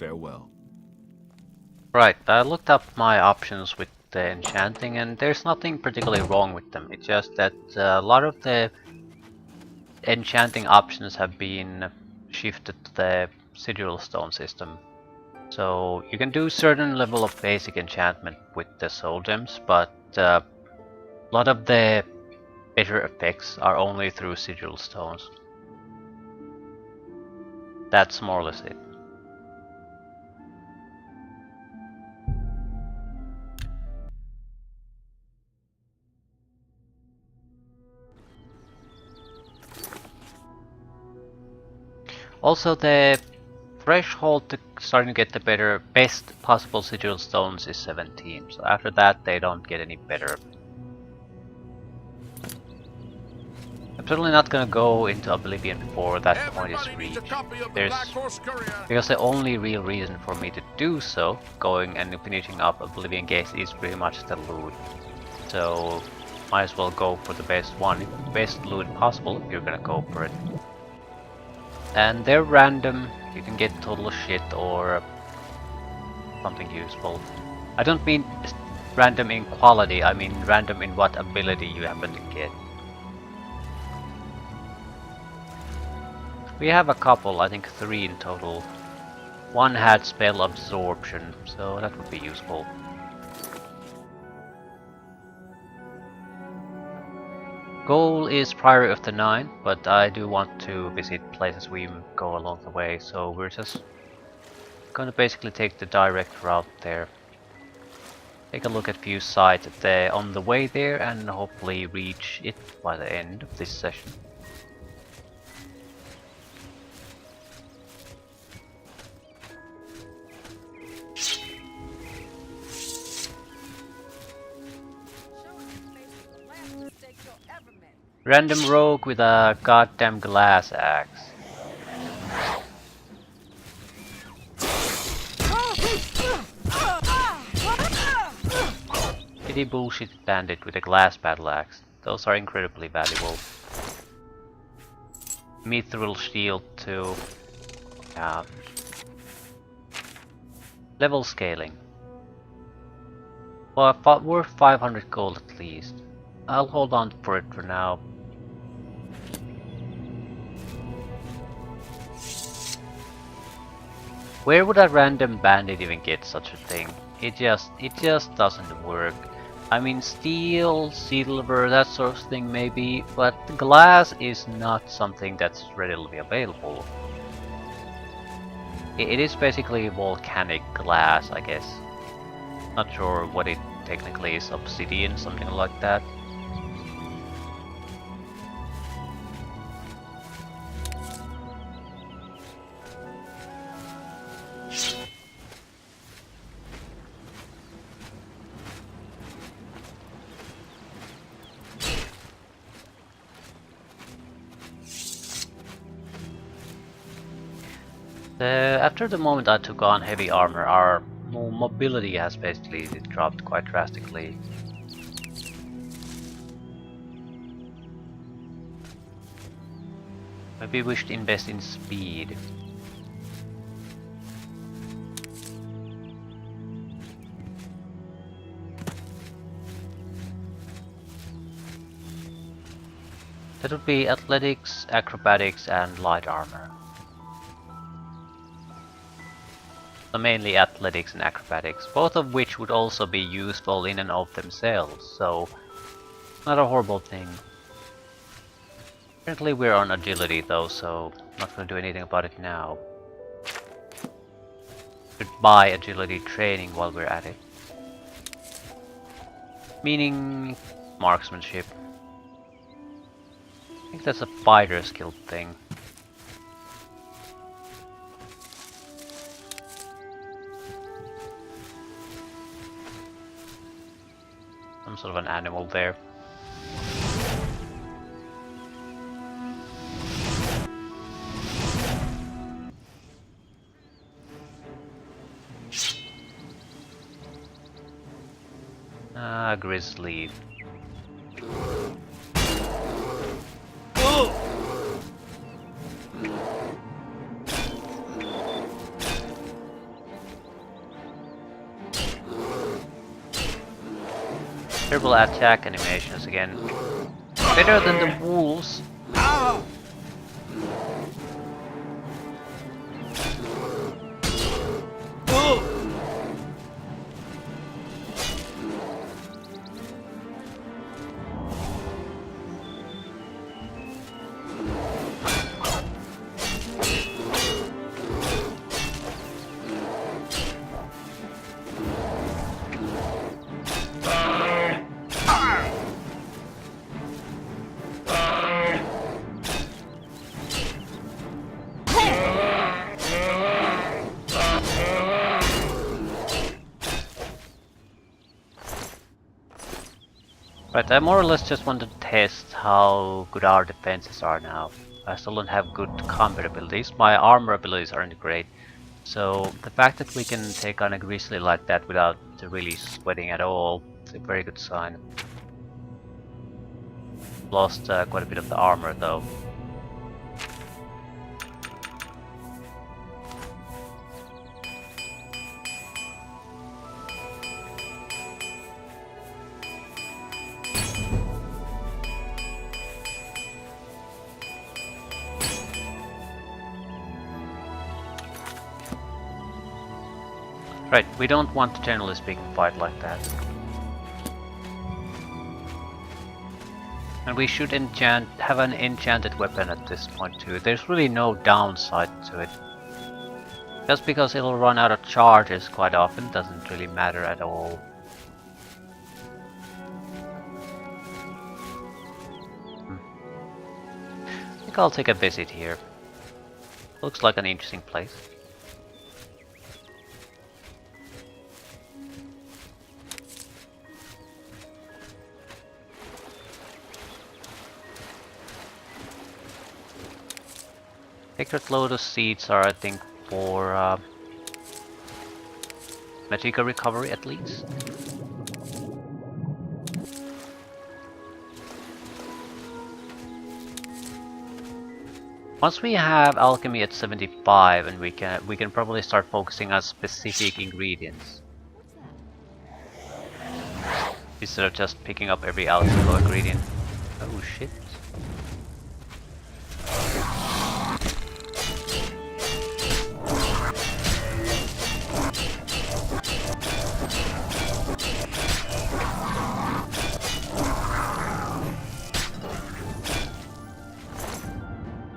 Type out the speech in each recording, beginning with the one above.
Farewell. Right, I looked up my options with the enchanting and there's nothing particularly wrong with them. It's just that a lot of the enchanting options have been shifted to the sigil stone system. So you can do certain level of basic enchantment with the soul gems, but a lot of the better effects are only through sigil stones. That's more or less it. Also, the threshold to starting to get the best possible sigil stones is 17, so after that they don't get any better. I'm certainly not gonna go into Oblivion before that point is reached. Because the only real reason for me to do so, going and finishing up Oblivion gates, is pretty much the loot. So might as well go for the best one, best loot possible if you're gonna go for it. And they're random, you can get total shit or something useful. I don't mean random in quality, I mean random in what ability you happen to get. We have a couple, I think 3 in total. One had spell absorption, so that would be useful. Goal is Priory of the 9, but I do want to visit places we go along the way, so we're just gonna basically take the direct route there. Take a look at few sites on the way there and hopefully reach it by the end of this session. Random rogue with a goddamn glass axe. Pity bullshit bandit with a glass battle axe. Those are incredibly valuable. Mithril shield too. Level scaling. Well, worth 500 gold at least. I'll hold on for it for now. Where would a random bandit even get such a thing? It just doesn't work. I mean, steel, silver, that sort of thing maybe, but glass is not something that's readily available. It is basically volcanic glass, I guess. Not sure what it technically is, obsidian, something like that. After the moment I took on heavy armor, our mobility has basically dropped quite drastically. Maybe we should invest in speed. That would be athletics, acrobatics, and light armor. So mainly athletics and acrobatics, both of which would also be useful in and of themselves, so not a horrible thing. Currently we're on agility though, so not going to do anything about it now. Should buy agility training while we're at it. Meaning marksmanship. I think that's a fighter skill thing. Some sort of an animal there. Ah, grizzly. Terrible attack animations again. Better than the wolves. Right, I more or less just want to test how good our defenses are now. I still don't have good combat abilities. My armor abilities aren't great. So the fact that we can take on a grizzly like that without really sweating at all is a very good sign. Lost quite a bit of the armor though. Right, we don't want to generally speaking fight like that. And we should have an enchanted weapon at this point too. There's really no downside to it. Just because it'll run out of charges quite often doesn't really matter at all. I think I'll take a visit here. Looks like an interesting place. Sacred Lotus seeds are, I think, for Magicka recovery at least. Once we have alchemy at 75, and we can probably start focusing on specific ingredients instead of just picking up every alchemical ingredient. Oh shit.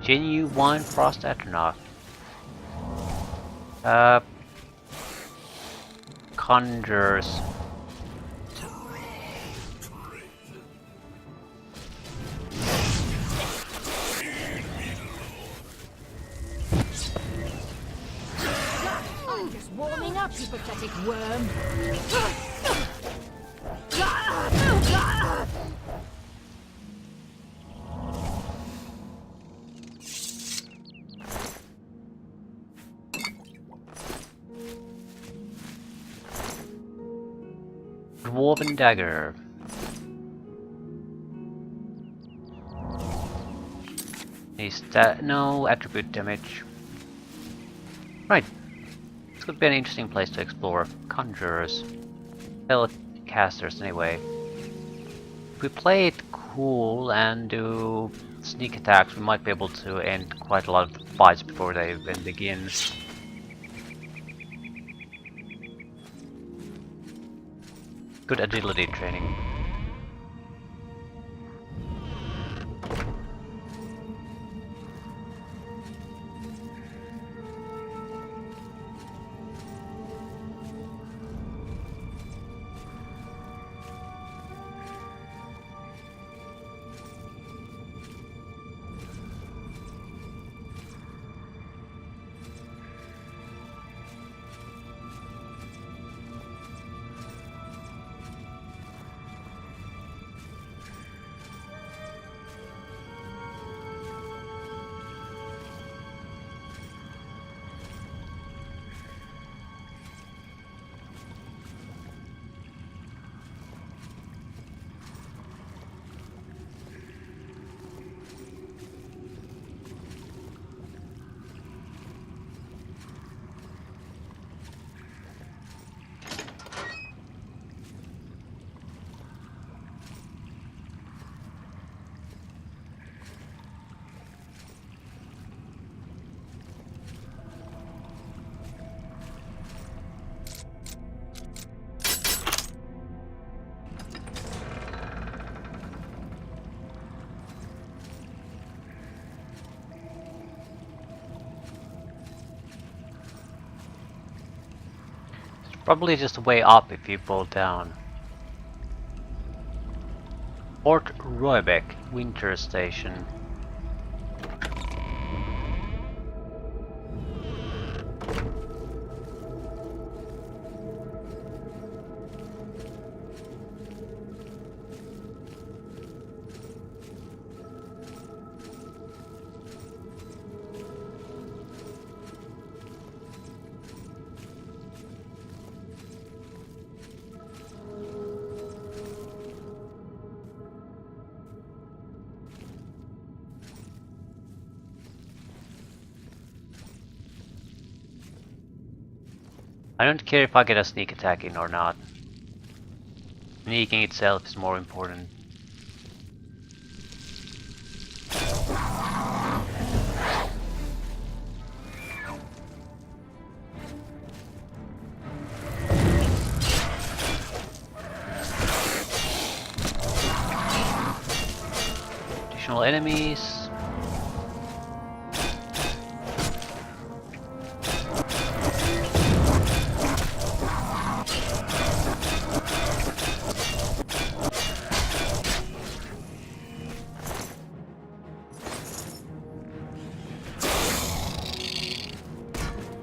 Genuine Frost Atronach. Conjures. I'm just warming up, you pathetic worm. Dwarven Dagger. Is that no attribute damage? Right. This could be an interesting place to explore. Conjurers. Spellcasters anyway. If we play it cool and do sneak attacks, we might be able to end quite a lot of fights before they even begin. Good agility training. Probably just a way up if you pull down. Port Roebeck, Winter Station. I don't care if I get a sneak attack in or not. Sneaking itself is more important. Additional enemies.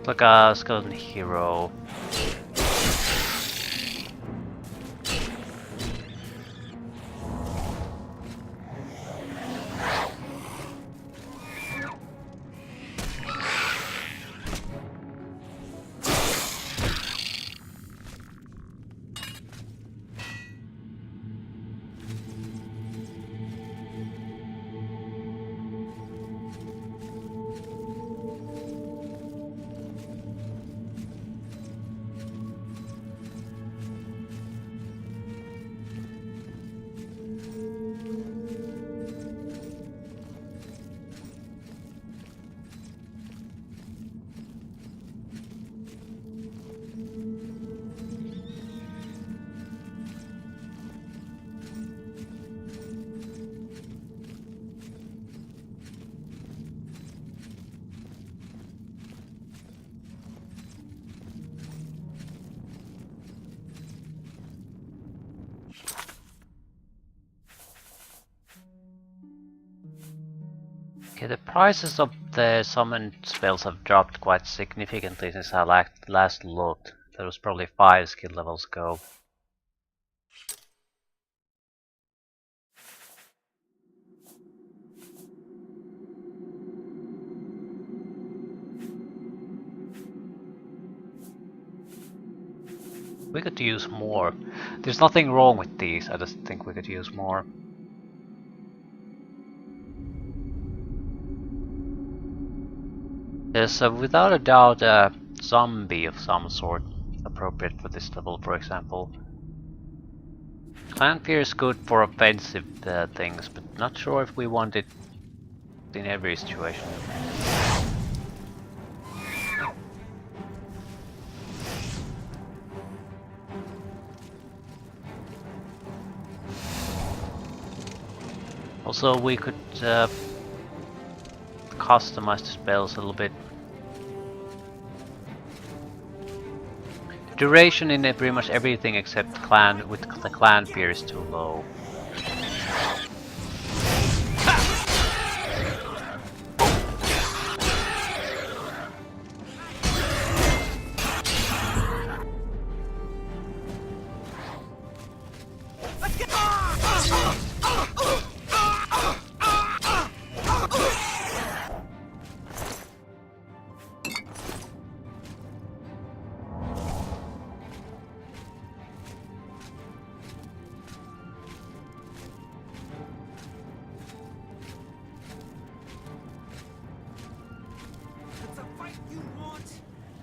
Like a skeleton hero. Okay, the prices of the summoned spells have dropped quite significantly since I last looked. That was probably 5 skill levels ago. We could use more. There's nothing wrong with these, I just think we could use more. There's without a doubt a zombie of some sort appropriate for this level, for example. Clan Fear is good for offensive things, but not sure if we want it in every situation. Also, we could customize the spells a little bit. Duration in pretty much everything except clan with the clan fear is too low.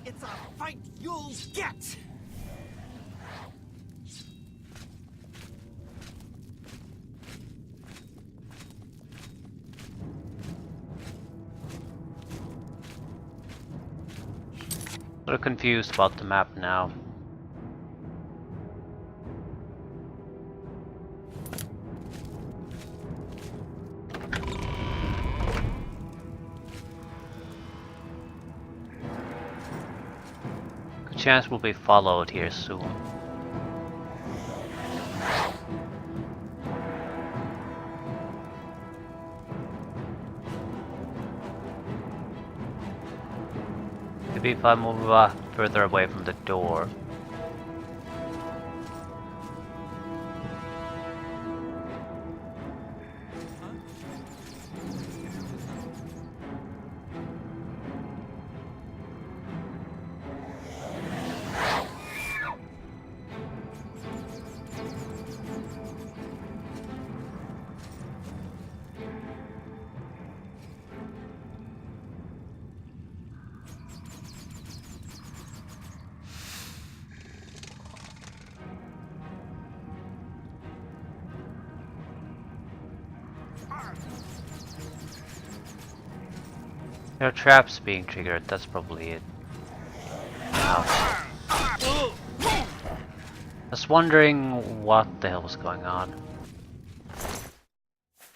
It's a fight you'll get! Sort of confused about the map now. chance we'll be followed here soon. Maybe if I move further away from the door. There are traps being triggered, that's probably it. Ow. I was wondering what the hell was going on.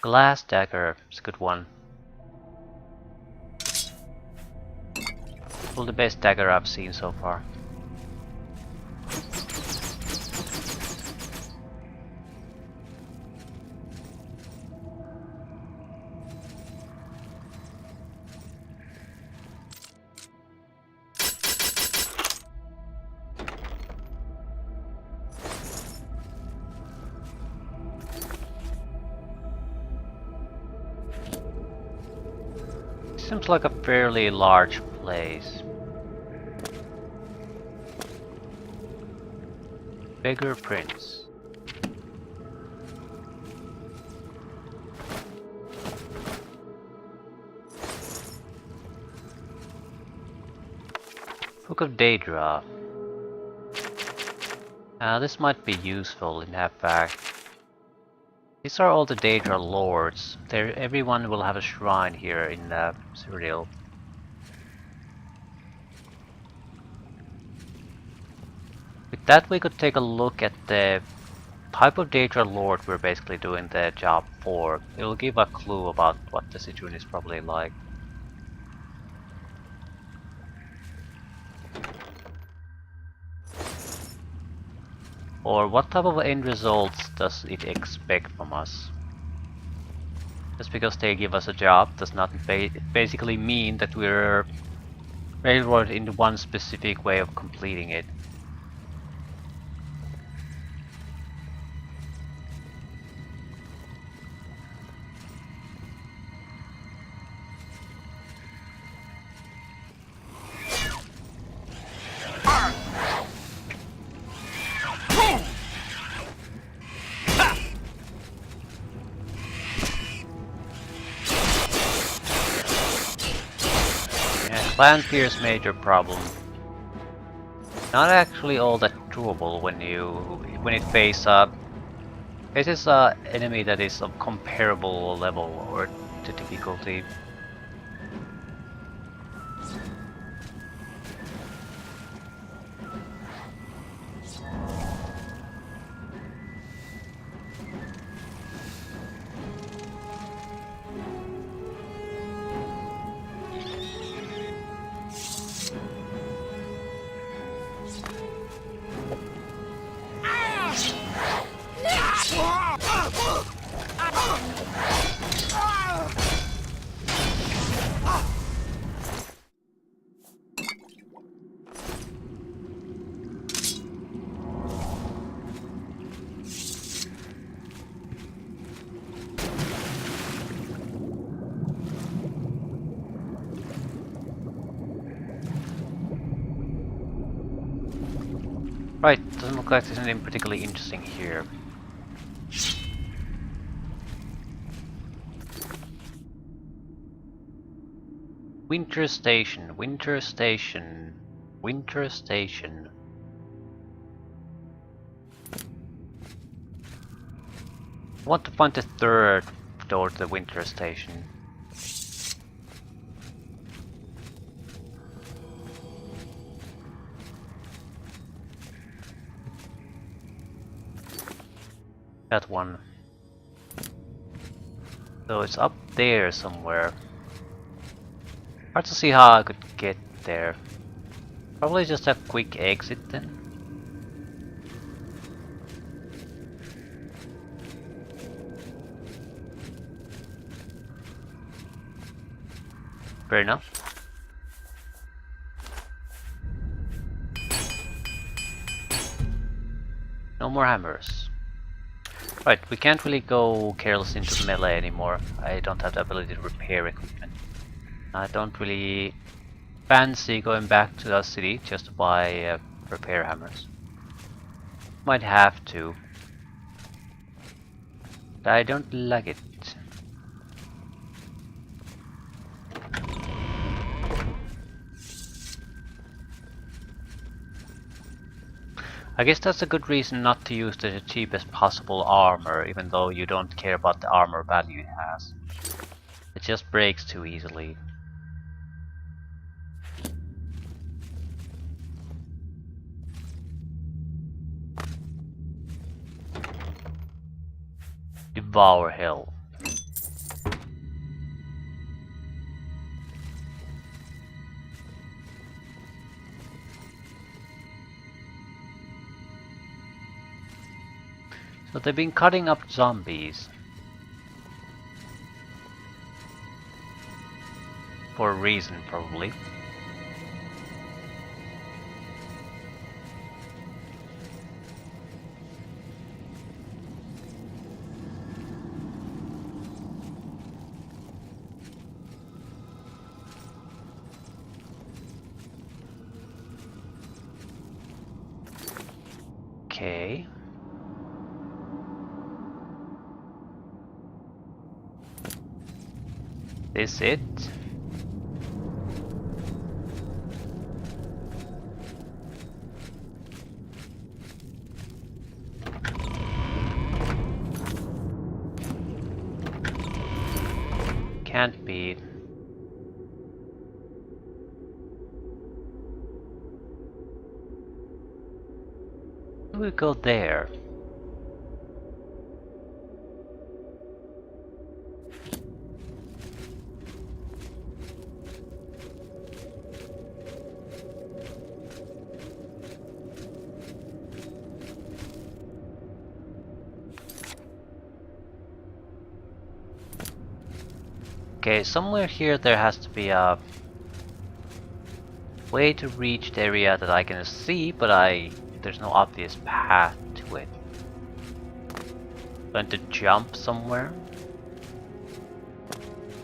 Glass dagger is a good one. Well, the best dagger I've seen so far. Seems like a fairly large place. Beggar Prince. Book of Daedra. This might be useful in that fact. These are all the Daedra lords. Everyone will have a shrine here in Cyril. With that, we could take a look at the type of Daedra lord we're basically doing the job for. It will give a clue about what the situation is probably like. Or what type of end results does it expect from us? Just because they give us a job does not basically mean that we're railroaded into one specific way of completing it. Clan Fear's major problem. Not actually all that doable when it faces a enemy that is of comparable level or to difficulty. Right, doesn't look like there's anything particularly interesting here. Winter Station, Winter Station, Winter Station. I want to find the third door to the Winter Station. That one. So it's up there somewhere. Hard to see how I could get there. Probably just a quick exit then. Fair enough. No more hammers. Right, we can't really go careless into melee anymore. I don't have the ability to repair equipment. I don't really fancy going back to the city just to buy repair hammers. Might have to. But I don't like it. I guess that's a good reason not to use the cheapest possible armor, even though you don't care about the armor value it has. It just breaks too easily. Devour hell. So they've been cutting up zombies. For a reason, probably. Okay. This it? Can't be. We go there. Okay, somewhere here there has to be a way to reach the area that I can see, but there's no obvious path to it. Going to jump somewhere?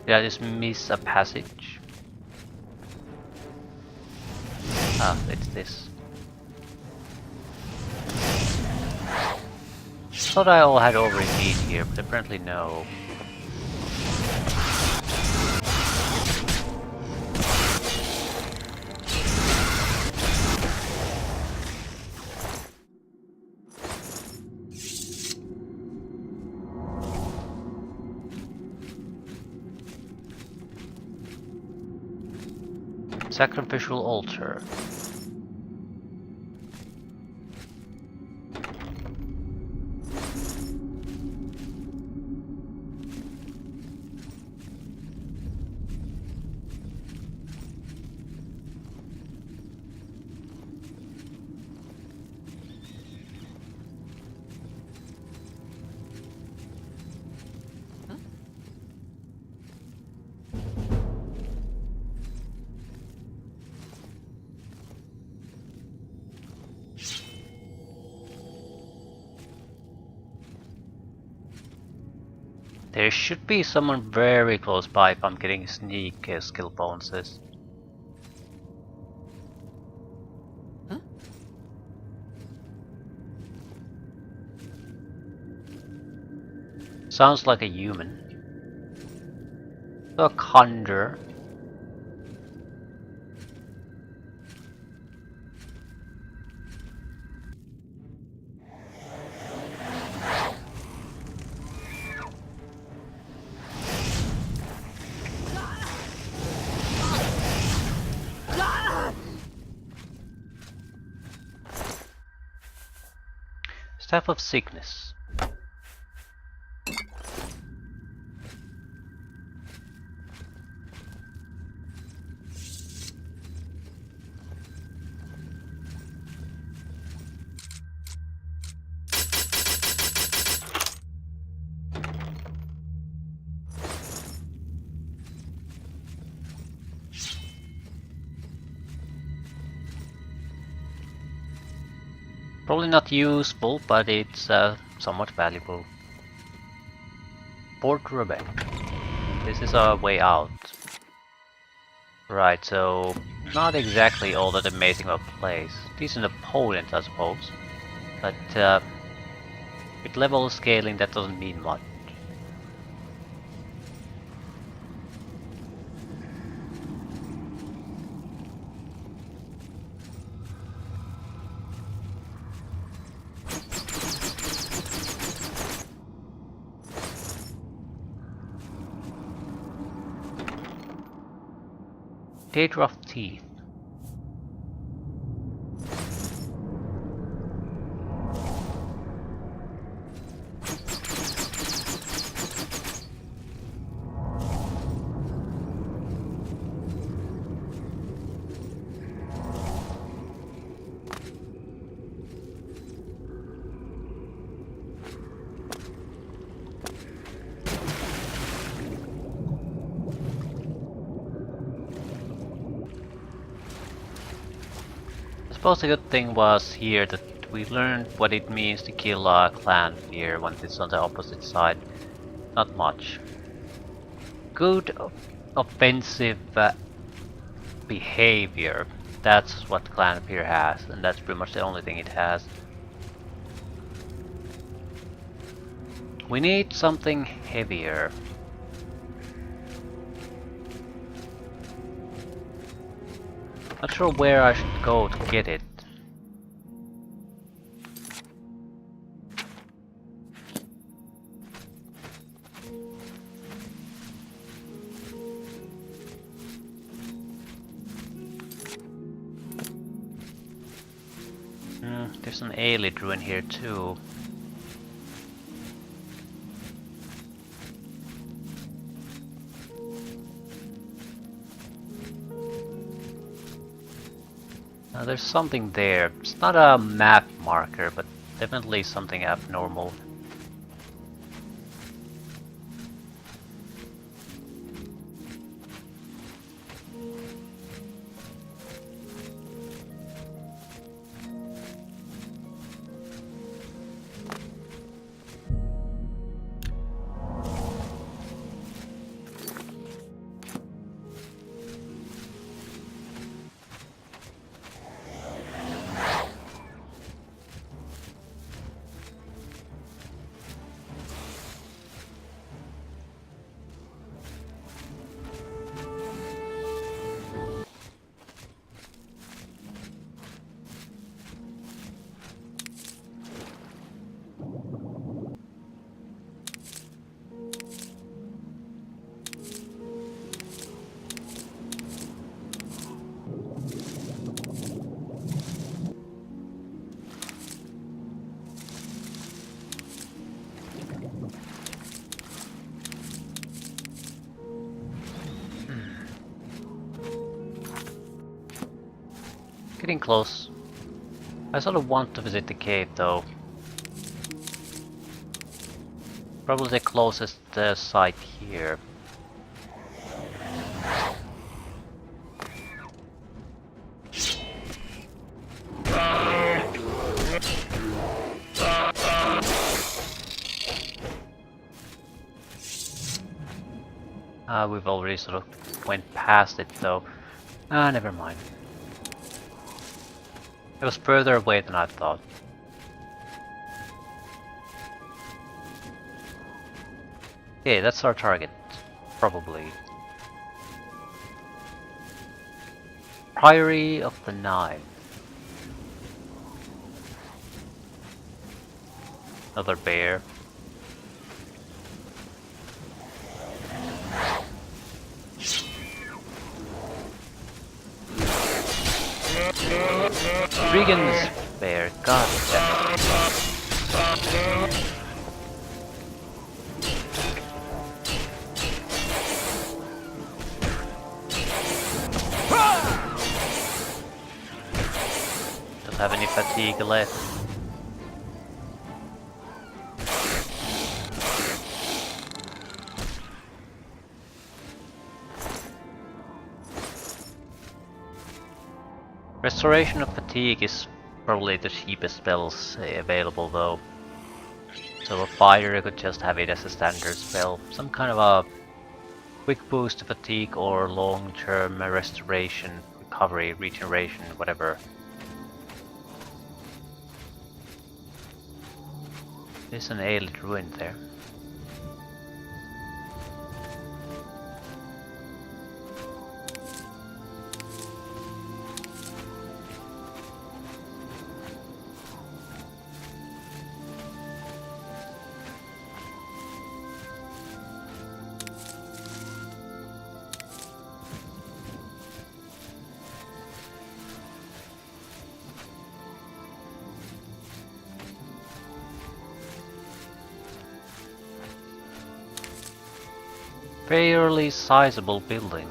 Did I just miss a passage? Ah, it's this. Thought I all had overheat here, but apparently no. Sacrificial altar. There should be someone very close by if I'm getting sneak skill bonuses. Huh? Sounds like a human. A conjure. Staff of Sickness. Probably not useful, but it's somewhat valuable. Port Rebecca. This is our way out. Right, so not exactly all that amazing of a place. Decent opponent, I suppose. But with level scaling, that doesn't mean much. Theatre of Teeth. I suppose the good thing was here that we learned what it means to kill a clan here when it's on the opposite side. Not much. Good offensive behavior. That's what clan here has, and that's pretty much the only thing it has. We need something heavier. Not sure where I should go to get it. There's an Aelid ruin here too. There's something there. It's not a map marker, but definitely something abnormal. Getting close. I sort of want to visit the cave though. Probably the closest site here. We've already sort of went past it though. Never mind. It was further away than I thought. Okay, that's our target. Probably. Priory of the Knife. Another bear. Regan's bear, god damn it. Don't have any fatigue left. Restoration of fatigue is Probably the cheapest spells available though. So a fighter could just have it as a standard spell. Some kind of a quick boost to fatigue or long-term restoration, recovery, regeneration, whatever. There's an alien ruin there. Fairly sizable building.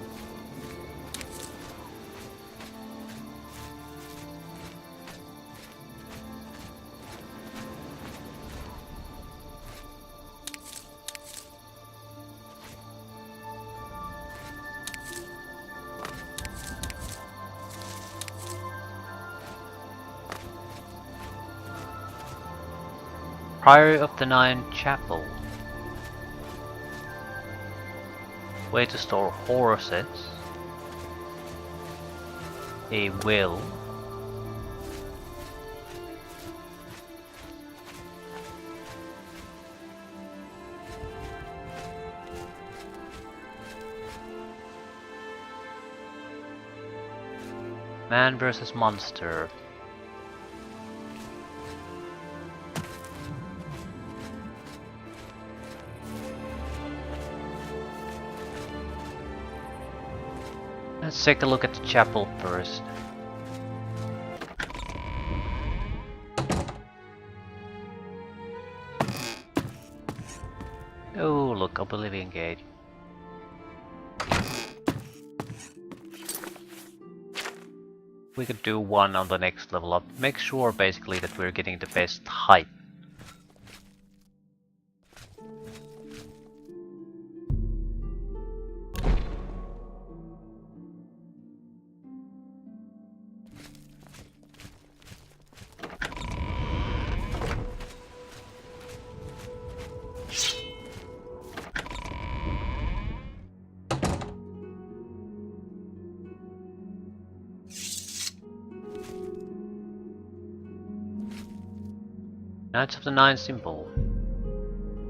Priory of the Nine Chapel. Way to store horses. A will. Man versus monster. Let's take a look at the chapel first. Oh, look, Oblivion Gate. We could do one on the next level up. Make sure basically that we're getting the best height. Knights of the Nine symbol.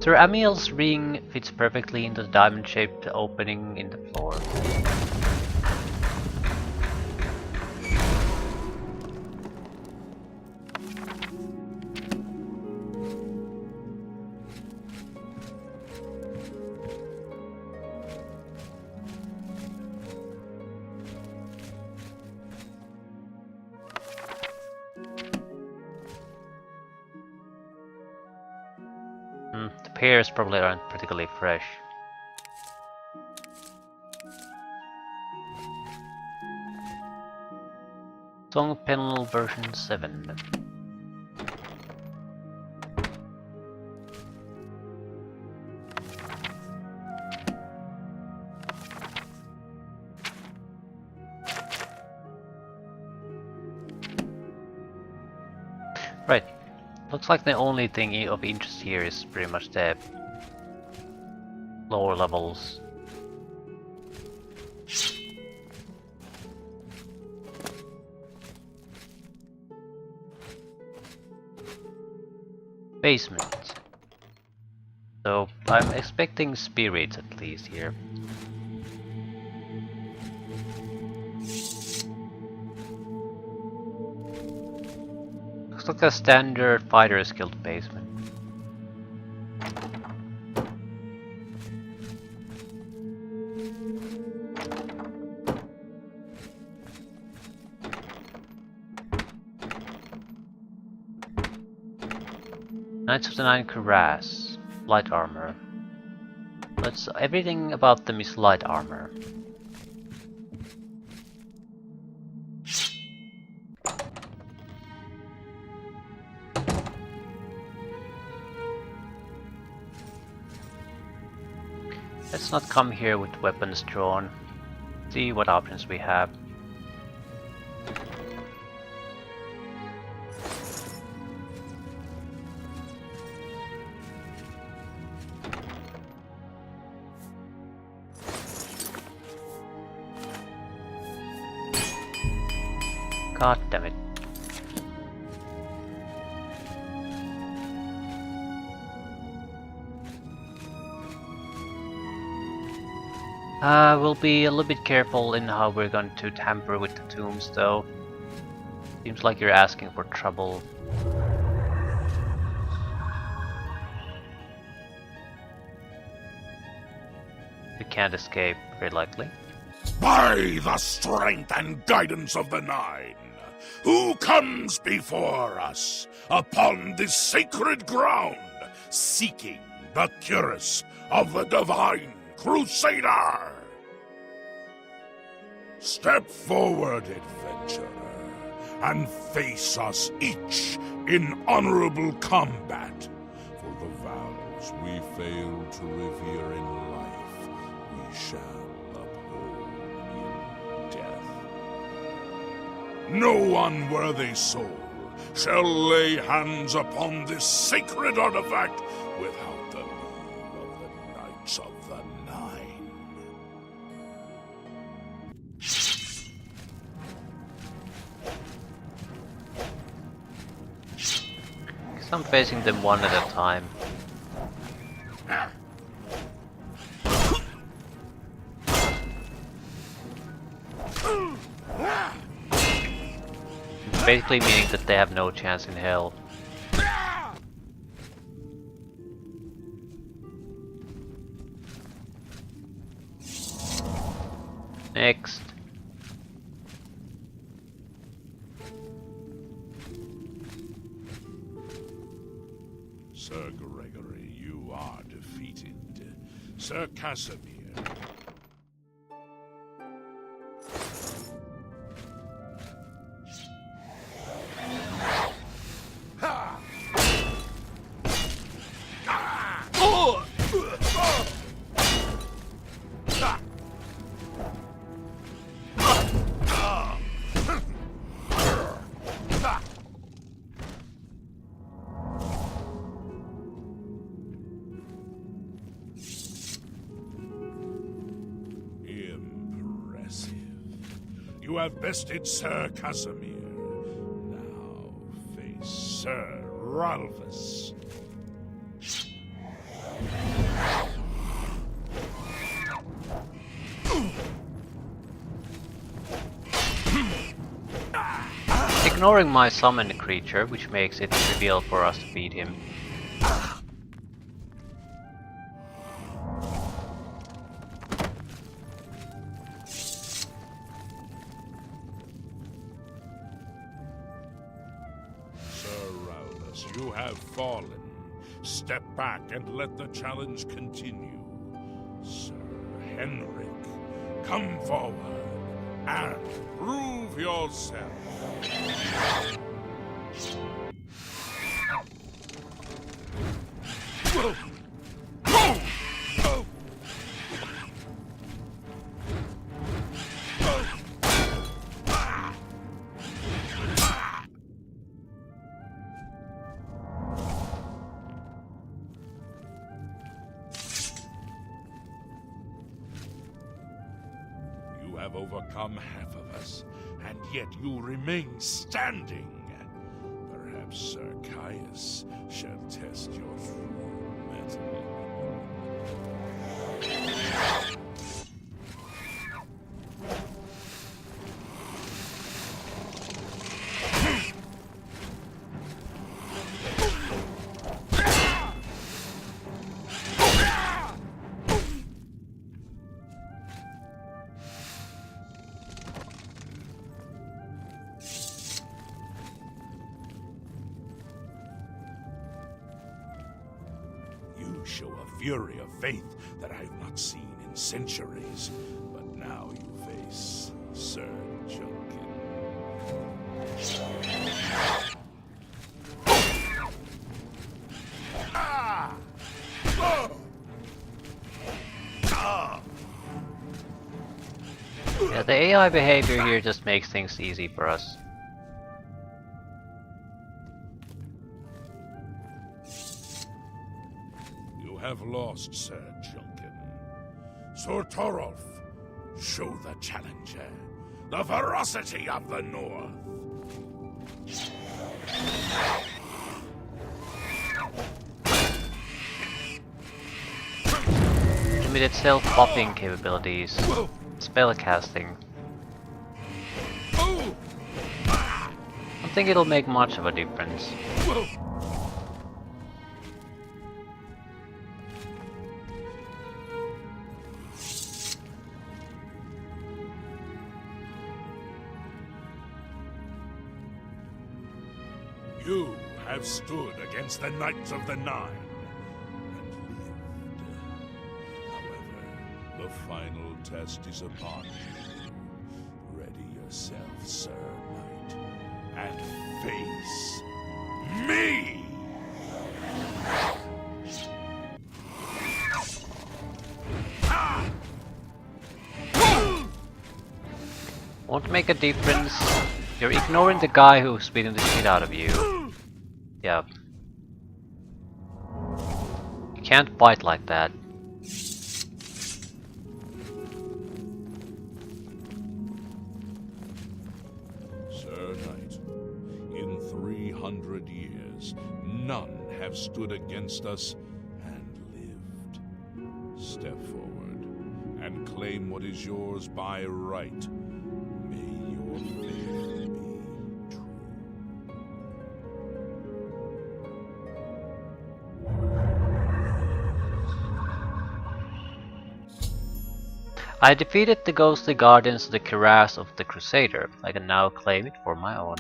Sir Amiel's ring fits perfectly into the diamond-shaped opening in the floor. The pears probably aren't particularly fresh. Song Panel version 7. Right. Looks like the only thing of interest here is pretty much the lower levels. Basement. So I'm expecting spirits at least here. Looks like a standard fighter's guild basement. Knights of the Nine Cuirass. Light armor. Everything about them is light armor. Let's not come here with weapons drawn. See what options we have. God damn it. We'll be a little bit careful in how we're going to tamper with the tombs though. Seems like you're asking for trouble. We can't escape, very likely. By the strength and guidance of the Nine, who comes before us upon this sacred ground, seeking the cuirass of the Divine Crusader? Step forward, adventurer, and face us each in honorable combat. For the vows we fail to revere in life, we shall uphold in death. No unworthy soul shall lay hands upon this sacred artifact without the leave of the Knights of the Nine. Guess I'm facing them one at a time. Basically meaning that they have no chance in hell. Next. Sir Gregory, you are defeated. Sir Casimir. You have bested Sir Casimir. Now face Sir Ralphus. Ignoring my summoned creature, which makes it trivial for us to beat him. You have fallen. Step back and let the challenge continue. Sir Henrik, come forward and prove yourself. You have overcome half of us, and yet you remain standing. Perhaps Sir Caius shall test your true mettle. You show a fury of faith that I have not seen in centuries. But now you face Sir Junkin. Yeah, the AI behavior here just makes things easy for us. You have lost, Sir Junkin. Sir Torolf, show the challenger the ferocity of the North. limited self-buffing capabilities, spellcasting. I don't think it'll make much of a difference. You have stood against the Knights of the Nine and lived. However, the final test is upon you. Ready yourself, Sir Knight, and face me! Won't make a difference. You're ignoring the guy who's beating the shit out of you. Yeah. You can't bite like that. Sir Knight, in 300 years, none have stood against us and lived. Step forward and claim what is yours by right. May your faith be true. I defeated the ghostly guardians of the cuirass of the Crusader. I can now claim it for my own.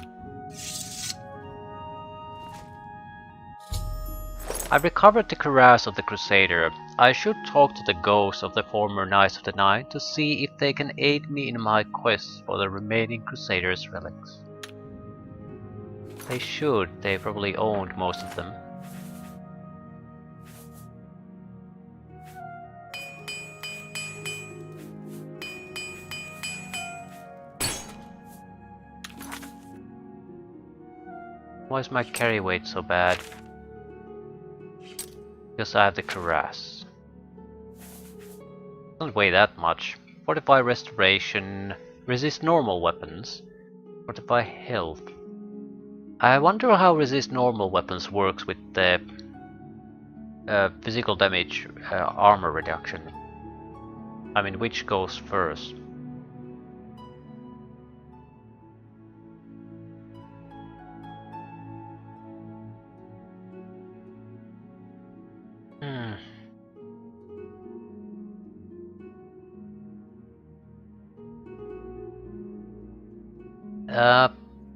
I've recovered the cuirass of the Crusader. I should talk to the ghosts of the former Knights of the Nine to see if they can aid me in my quest for the remaining Crusaders' relics. They should. They probably owned most of them. Why is my carry weight so bad? Because I have the cuirass. Doesn't weigh that much. Fortify restoration, resist normal weapons, fortify health. I wonder how resist normal weapons works with the physical damage armor reduction. I mean, which goes first?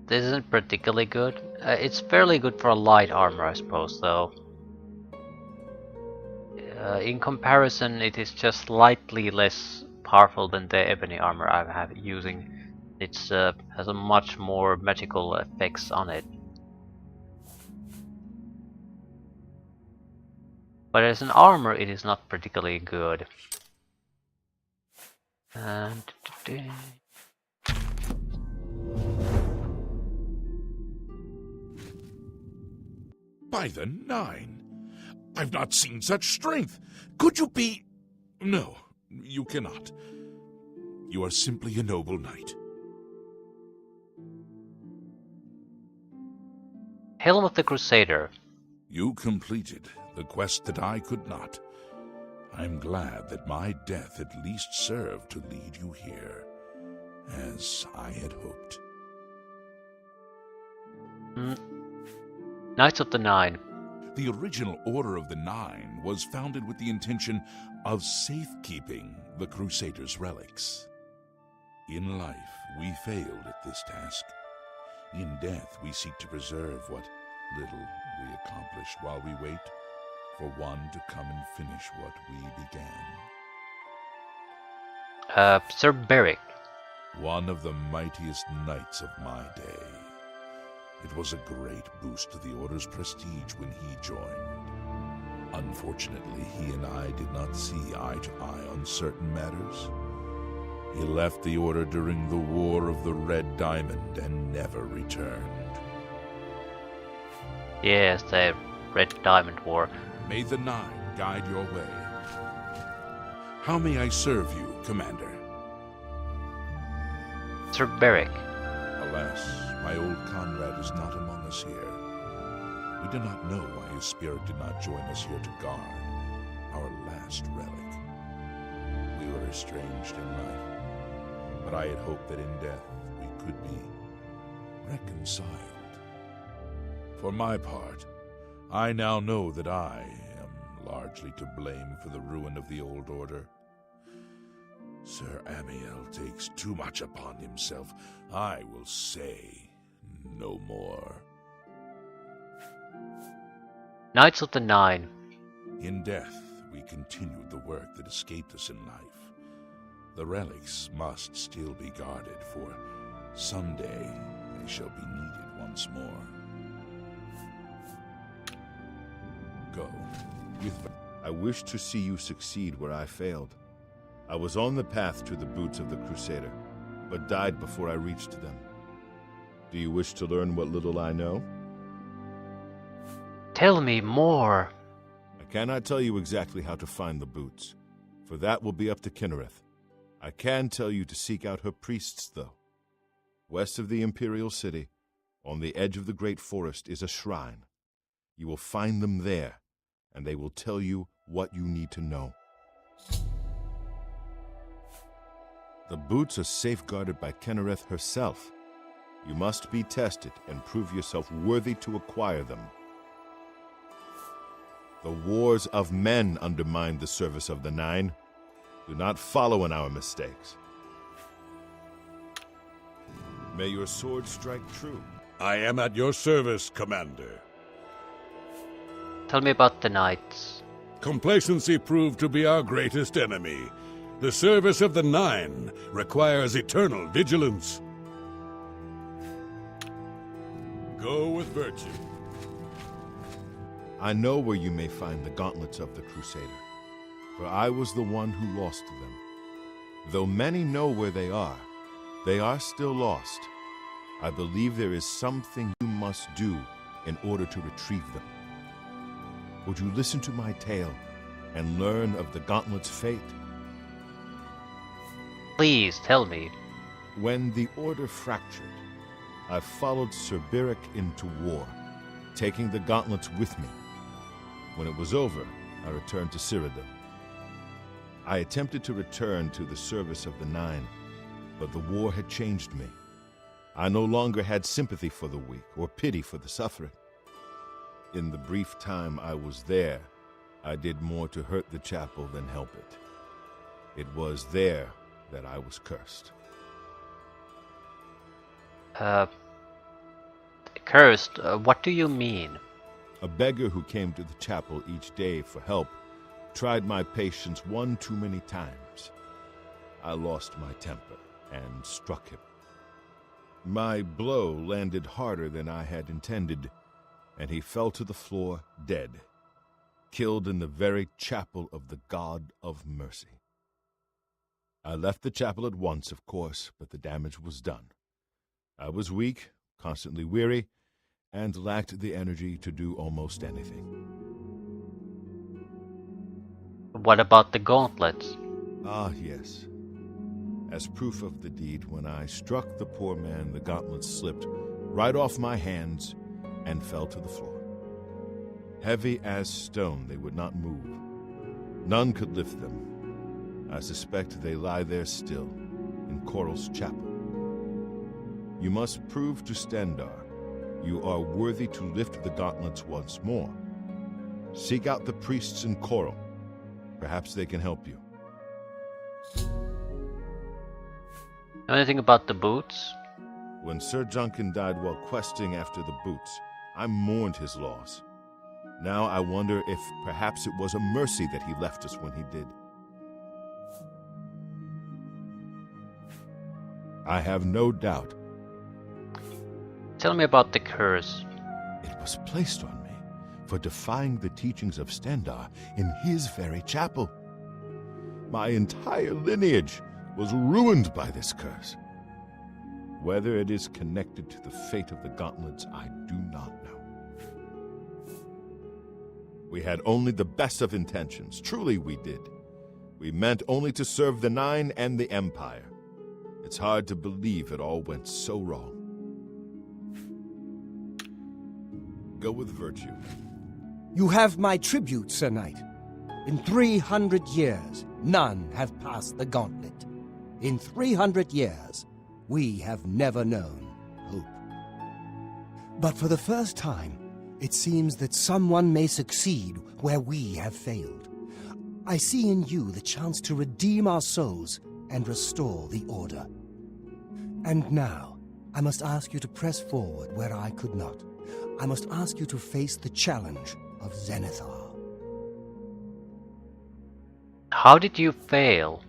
This isn't particularly good. It's fairly good for a light armor, I suppose, though. In comparison, it is just slightly less powerful than the ebony armor I have using. It has a much more magical effects on it. But as an armor, it is not particularly good. And By the Nine! I've not seen such strength! Could you be... No, you cannot. You are simply a noble knight. Helm of the Crusader. You completed the quest that I could not. I'm glad that my death at least served to lead you here, as I had hoped. Knights of the Nine. The original Order of the Nine was founded with the intention of safekeeping the Crusaders' relics. In life, we failed at this task. In death, we seek to preserve what little we accomplished while we wait for one to come and finish what we began. Sir Beric. One of the mightiest knights of my day. It was a great boost to the Order's prestige when he joined. Unfortunately, he and I did not see eye to eye on certain matters. He left the Order during the War of the Red Diamond and never returned. Yes, the Red Diamond War. May the Nine guide your way. How may I serve you, Commander? Sir Beric. Alas, my old comrade is not among us here. We do not know why his spirit did not join us here to guard our last relic. estranged in life, but I had hoped that in death we could be reconciled. For my part, I now know that I am largely to blame for the ruin of the old order. Sir Amiel takes too much upon himself. I will say no more. Knights of the Nine. In death, we continued the work that escaped us in life. The relics must still be guarded, for someday they shall be needed once more. Go. I wish to see you succeed where I failed. I was on the path to the boots of the Crusader, but died before I reached them. Do you wish to learn what little I know? Tell me more. I cannot tell you exactly how to find the boots, for that will be up to Kinnereth. I can tell you to seek out her priests, though. West of the Imperial City, on the edge of the great forest, is a shrine. You will find them there, and they will tell you what you need to know. The boots are safeguarded by Kinnereth herself. You must be tested and prove yourself worthy to acquire them. The wars of men undermined the service of the Nine. Do not follow in our mistakes. May your sword strike true. I am at your service, Commander. Tell me about the Knights. Complacency proved to be our greatest enemy. The service of the Nine requires eternal vigilance. Go with virtue. I know where you may find the gauntlets of the Crusader, for I was the one who lost them. Though many know where they are still lost. I believe there is something you must do in order to retrieve them. Would you listen to my tale and learn of the gauntlet's fate? Please tell me. When the Order fractured, I followed Sir Beric into war, taking the gauntlets with me. When it was over, I returned to Cyrodiil. I attempted to return to the service of the Nine, but the war had changed me. I no longer had sympathy for the weak or pity for the suffering. In the brief time I was there, I did more to hurt the chapel than help it. It was there that I was cursed. Cursed? What do you mean? A beggar who came to the chapel each day for help tried my patience one too many times. I lost my temper and struck him. My blow landed harder than I had intended, and he fell to the floor dead, killed in the very chapel of the God of Mercy. I left the chapel at once, of course, but the damage was done. I was weak, constantly weary, and lacked the energy to do almost anything. What about the gauntlets? Ah, yes. As proof of the deed, when I struck the poor man, the gauntlets slipped right off my hands and fell to the floor. Heavy as stone, they would not move. None could lift them. I suspect they lie there still, in Coral's chapel. You must prove to Stendarr you are worthy to lift the gauntlets once more. Seek out the priests in Coral. Perhaps they can help you. Know anything about the boots? When Sir Juncan died while questing after the boots, I mourned his loss. Now I wonder if perhaps it was a mercy that he left us when he did. I have no doubt. Tell me about the curse. It was placed on me for defying the teachings of Stendarr in his very chapel. My entire lineage was ruined by this curse. Whether it is connected to the fate of the gauntlets, I do not know. We had only the best of intentions. Truly we did. We meant only to serve the Nine and the Empire. It's hard to believe it all went so wrong. Go with virtue. You have my tribute, Sir Knight. In 300 years, none have passed the gauntlet. In 300 years, we have never known hope. But for the first time, it seems that someone may succeed where we have failed. I see in you the chance to redeem our souls and restore the Order. And now, I must ask you to press forward where I could not. I must ask you to face the challenge of Zenithar. How did you fail?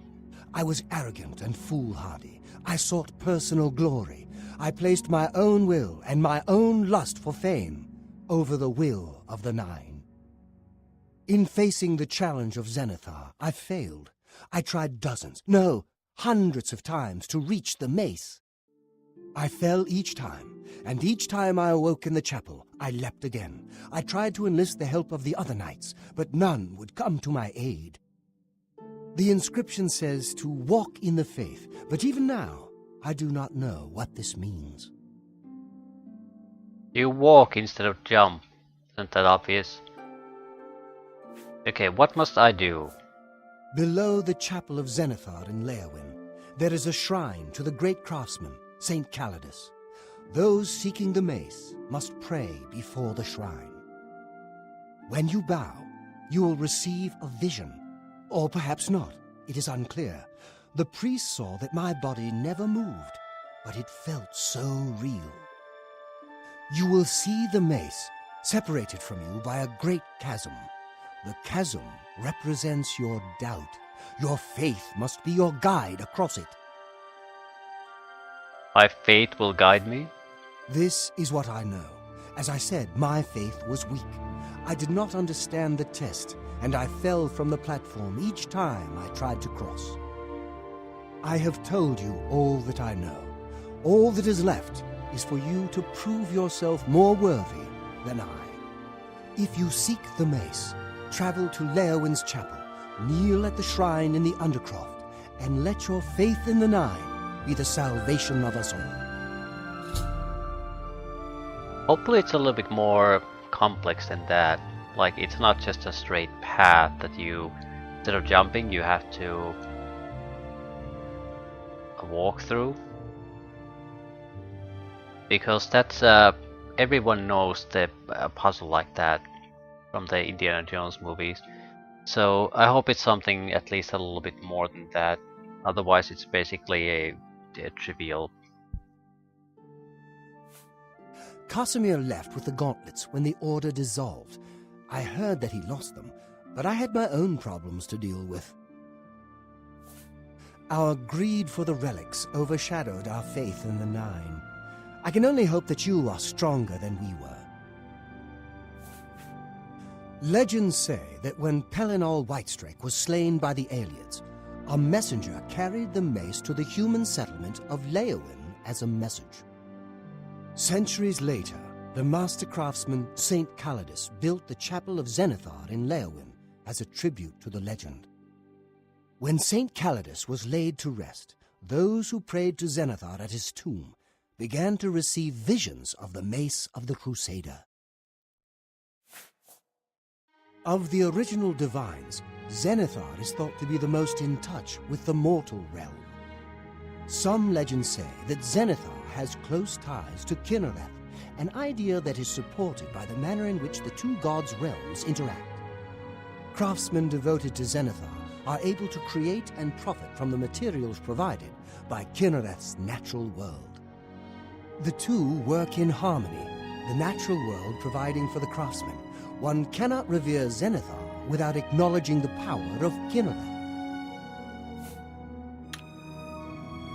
I was arrogant and foolhardy. I sought personal glory. I placed my own will and my own lust for fame over the will of the Nine. In facing the challenge of Zenithar, I failed. I tried dozens, no, hundreds of times to reach the mace. I fell each time, and each time I awoke in the chapel, I leapt again. I tried to enlist the help of the other knights, but none would come to my aid. The inscription says to walk in the faith, but even now, I do not know what this means. You walk instead of jump. Isn't that obvious? Okay, what must I do? Below the chapel of Zenithar in Leowyn, there is a shrine to the great craftsman, Saint Calidus. Those seeking the mace must pray before the shrine. When you bow, you will receive a vision. Or perhaps not. It is unclear. The priest saw that my body never moved, but it felt so real. You will see the mace separated from you by a great chasm. The chasm represents your doubt. Your faith must be your guide across it. My fate will guide me? This is what I know. As I said, my faith was weak. I did not understand the test, and I fell from the platform each time I tried to cross. I have told you all that I know. All that is left is for you to prove yourself more worthy than I. If you seek the mace, travel to Leowyn's chapel, kneel at the shrine in the Undercroft, and let your faith in the Nine be the salvation of us all. Hopefully it's a little bit more complex than that. Like, it's not just a straight path that you, instead of jumping, you have to walk through. Because that's, everyone knows the puzzle like that from the Indiana Jones movies. So I hope it's something at least a little bit more than that. Otherwise it's basically a trivial. Casimir left with the gauntlets when the Order dissolved. I heard that he lost them, but I had my own problems to deal with. Our greed for the relics overshadowed our faith in the Nine. I can only hope that you are stronger than we were. Legends say that when Pelinal Whitestrake was slain by the Aelids, a messenger carried the mace to the human settlement of Leowyn as a message. Centuries later, the master craftsman Saint Calidus built the Chapel of Zenithar in Leowyn as a tribute to the legend. When Saint Calidus was laid to rest, those who prayed to Zenithar at his tomb began to receive visions of the Mace of the Crusader. Of the original divines, Zenithar is thought to be the most in touch with the mortal realm. Some legends say that Zenithar has close ties to Kinnereth, an idea that is supported by the manner in which the two gods' realms interact. Craftsmen devoted to Zenithar are able to create and profit from the materials provided by Kinnereth's natural world. The two work in harmony, the natural world providing for the craftsmen. One cannot revere Zenithar without acknowledging the power of Kinnereth.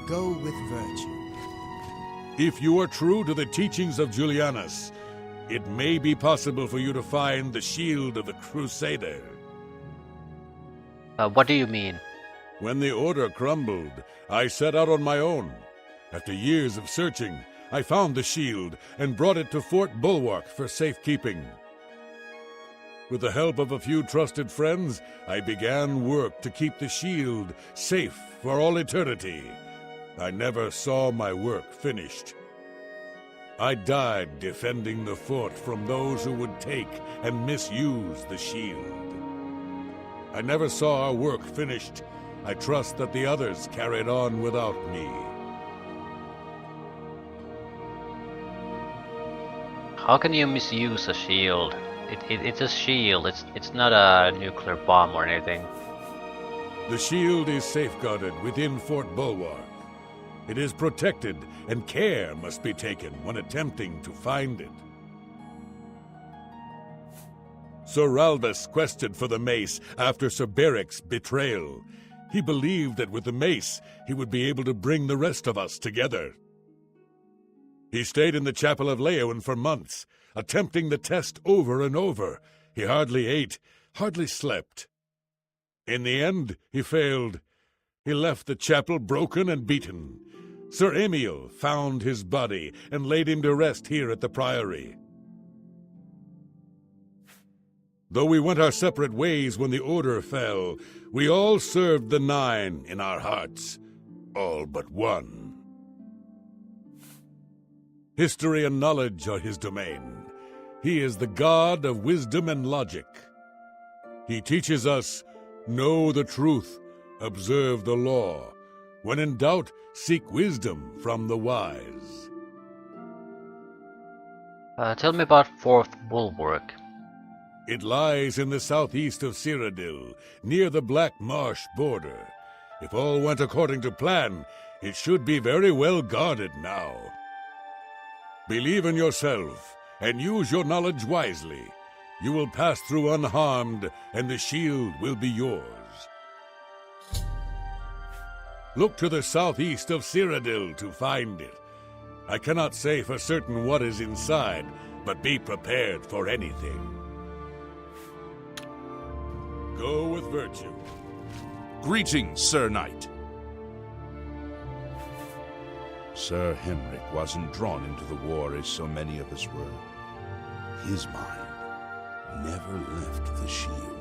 Go with virtue. If you are true to the teachings of Julianus, it may be possible for you to find the shield of the Crusader. What do you mean? When the Order crumbled, I set out on my own. After years of searching, I found the shield and brought it to Fort Bulwark for safekeeping. With the help of a few trusted friends, I began work to keep the shield safe for all eternity. I never saw my work finished. I died defending the fort from those who would take and misuse the shield. I never saw our work finished. I trust that the others carried on without me. How can you misuse a shield? It's a shield, it's not a nuclear bomb or anything. The shield is safeguarded within Fort Bulwark. It is protected, and care must be taken when attempting to find it. Sir Ralbus quested for the mace after Sir Beric's betrayal. He believed that with the mace, he would be able to bring the rest of us together. He stayed in the Chapel of Leowen for months, attempting the test over and over. He hardly ate, hardly slept. In the end, he failed. He left the chapel broken and beaten. Sir Emil found his body and laid him to rest here at the priory. Though we went our separate ways when the order fell, we all served the Nine in our hearts. All but one. History and knowledge are his domain. He is the god of wisdom and logic. He teaches us, know the truth, observe the law. When in doubt, seek wisdom from the wise. Tell me about Fourth Bulwark. It lies in the southeast of Cyrodiil, near the Black Marsh border. If all went according to plan, it should be very well guarded now. Believe in yourself, and use your knowledge wisely. You will pass through unharmed, and the shield will be yours. Look to the southeast of Cyrodiil to find it. I cannot say for certain what is inside, but be prepared for anything. Go with virtue. Greetings, Sir Knight. Sir Henrik wasn't drawn into the war as so many of us were. His mind never left the shield.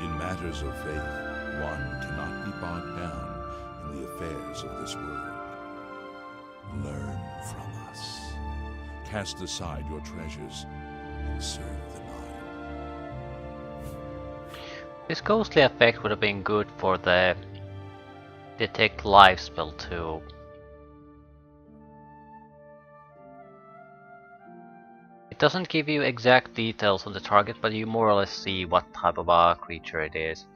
In matters of faith, one cannot be bogged down in the affairs of this world. Learn from us. Cast aside your treasures and serve the Nine. This ghostly effect would have been good for the detect life spell too. It doesn't give you exact details on the target, but you more or less see what type of a creature it is.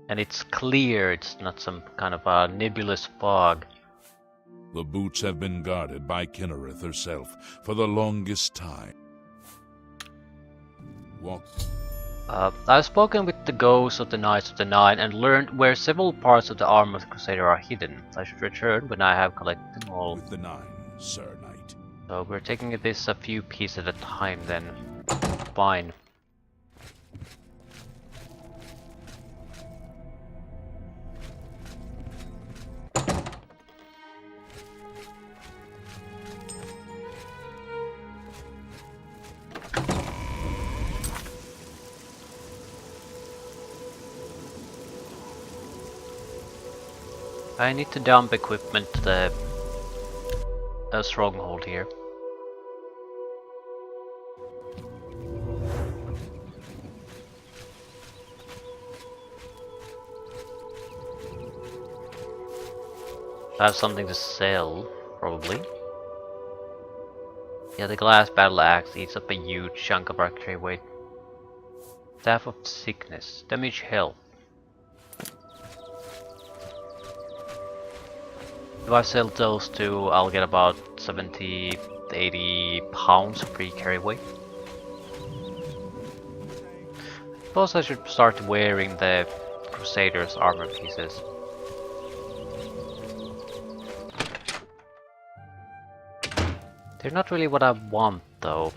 And it's clear, it's not some kind of a nebulous fog. The boots have been guarded by Kinnereth herself for the longest time. Walk. I've spoken with the ghosts of the Knights of the Nine and learned where several parts of the armor of the Crusader are hidden. I should return when I have collected them all. With the Nine, Sir Knight. So we're taking this a few pieces at a time then. Fine. I need to dump equipment to the stronghold here. I have something to sell, probably. Yeah, the glass battle axe eats up a huge chunk of our trade weight. Staff of sickness, damage health. If I sell those two, I'll get about 70 to 80 pounds free carry weight. I suppose I should start wearing the Crusader's armor pieces. They're not really what I want though.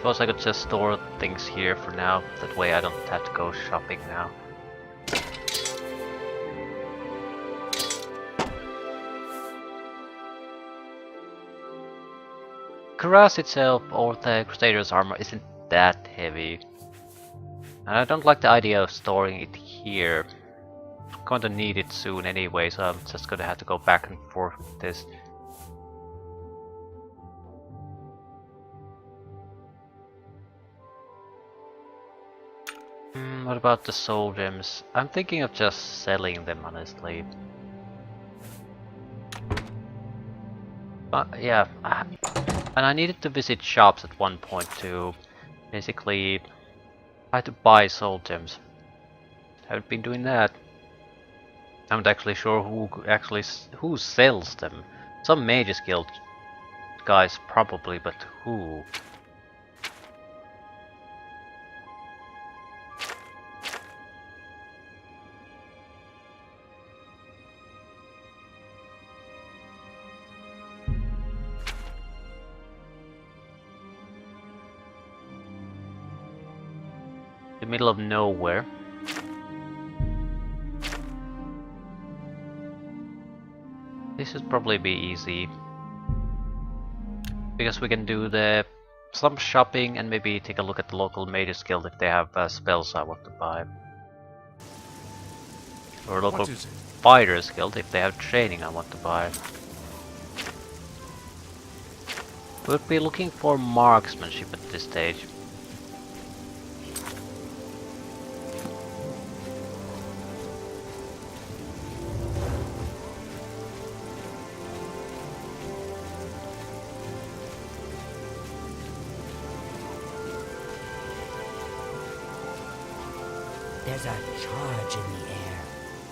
Suppose I could just store things here for now, that way I don't have to go shopping now. Cuirass itself, or the Crusader's armor, isn't that heavy. And I don't like the idea of storing it here. I'm going to need it soon anyway, so I'm just gonna have to go back and forth with this. What about the soul gems? I'm thinking of just selling them, honestly. But yeah, and I needed to visit shops at one point to basically try to buy soul gems. Haven't been doing that. I'm not actually sure who sells them. Some Mages Guild guys probably, but who? The middle of nowhere. This should probably be easy, because we can do some shopping and maybe take a look at the local Mages Guild if they have spells I want to buy, or local Fighters Guild if they have training I want to buy. We'll be looking for marksmanship at this stage. There's a charge in the air,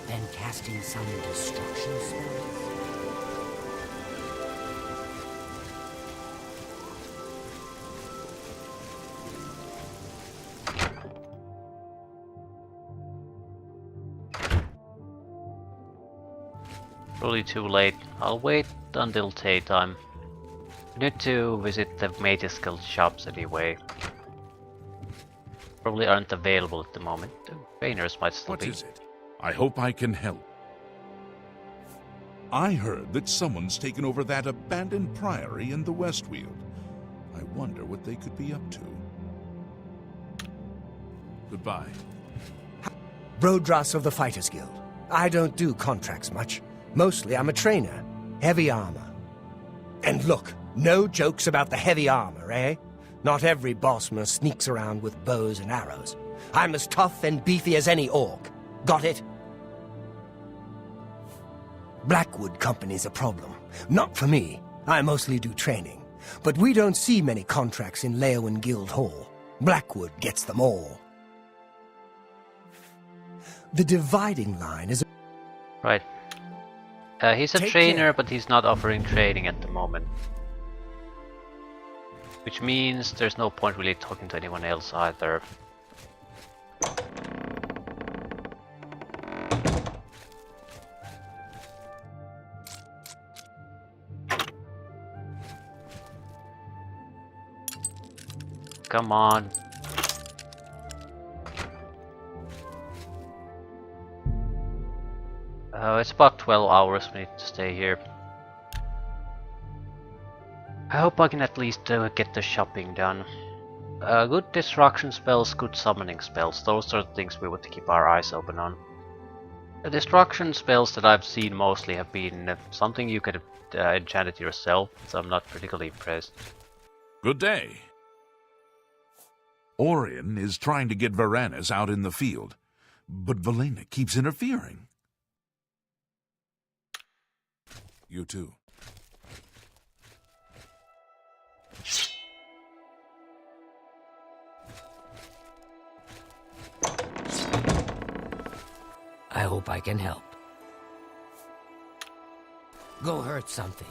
then casting some destruction spells. Probably too late. I'll wait until daytime. We need to visit the Mages Guild shops anyway. Probably aren't available at the moment. The trainers might still be. What is it? I hope I can help. I heard that someone's taken over that abandoned priory in the Westweald. I wonder what they could be up to. Goodbye. Brodras of the Fighters Guild. I don't do contracts much. Mostly I'm a trainer. Heavy armor. And look, no jokes about the heavy armor, eh? Not every bossman sneaks around with bows and arrows. I'm as tough and beefy as any orc. Got it? Blackwood Company's a problem. Not for me. I mostly do training. But we don't see many contracts in Leowen Guild Hall. Blackwood gets them all. The dividing line is... Right. He's a trainer, but he's not offering training at the moment. Which means there's no point really talking to anyone else either. Come on. It's about 12 hours we need to stay here. I hope I can at least get the shopping done. Good destruction spells, good summoning spells, those are the things we want to keep our eyes open on. The destruction spells that I've seen mostly have been something you could enchant it yourself, so I'm not particularly impressed. Good day. Orion is trying to get Varanus out in the field, but Velena keeps interfering. You too. I hope I can help. Go hurt something.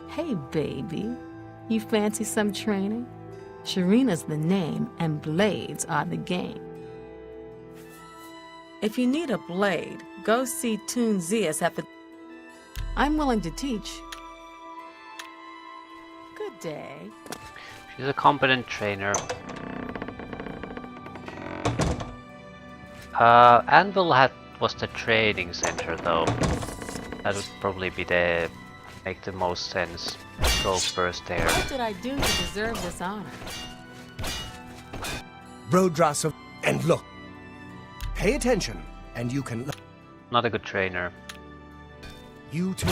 Hey, baby. You fancy some training? Sharina's the name, and blades are the game. If you need a blade, go see Toon Zeus at the... I'm willing to teach. Good day. She's a competent trainer. Anvil was the training center though. That would probably be make the most sense. Go first there. What did I do to deserve this honor? Brodrasov, and look. Pay attention, and you can... Not a good trainer. You too.